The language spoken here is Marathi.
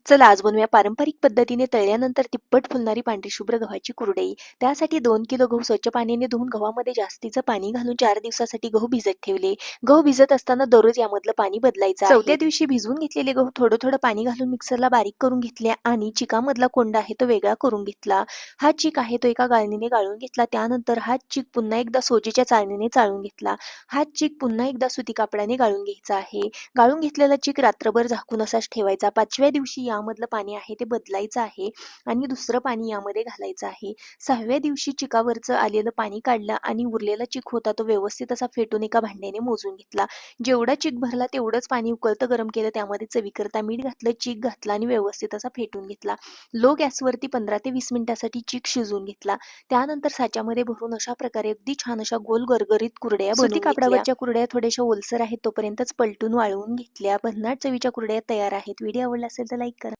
चला आज बनवूया पारंपरिक पद्धतीने तळल्यानंतर तिप्पट फुलणारी पांढरी शुभ्र गव्हाची कुरडई. त्यासाठी 2 किलो गहू स्वच्छ पाण्याने धुवून गव्हामध्ये जास्तीचं पाणी घालून 4 दिवसासाठी गहू भिजत ठेवले. गहू भिजत असताना दररोज यामधलं पाणी बदलायचं आहे. चौथ्या दिवशी भिजवून घेतलेले गहू थोडं थोडं पाणी घालून मिक्सरला बारीक करून घेतले आणि चिकामधला कोंडा आहे तो वेगळा करून घेतला. हा चीक आहे तो एका गाळणीने गाळून घेतला. त्यानंतर हा चीक पुन्हा एकदा सोजीच्या चाळणीने चाळून घेतला. हा चीक पुन्हा एकदा सुती कापडाने गाळून घ्यायचा आहे. गाळून घेतलेला चीक रात्रभर झाकून असाच ठेवायचा. 5व्या दिवशी यामधलं पाणी आहे ते बदलायचं आहे आणि दुसरं पाणी यामध्ये घालायचं आहे. 6व्या दिवशी चिकावरचं आलेलं पाणी काढलं आणि उरलेला चिक होता तो व्यवस्थित असा फेटून एका भांड्याने मोजून घेतला. जेवढा चिक भरला तेवढंच पाणी उकळतं गरम केलं. त्यामध्ये चवीकरता मीठ घातलं, चिक घातला आणि व्यवस्थित असा फेटून घेतला. लो गॅसवरती 15 ते 20 मिनिटासाठी चिक शिजवून घेतला. त्यानंतर साच्यामध्ये भरून अशा प्रकारे अगदी छान अशा गोल गरगरीत कुरडया बनवून घेतल्या. सुती कापडावरच्या कुरडया थोड्याशा ओलसर आहेत तोपर्यंतच पलटून वाळवून घेतल्या. भन्नाट चवीच्या कुरडया तयार आहेत. व्हिडिओ आवडला असेल तर लाईक करा.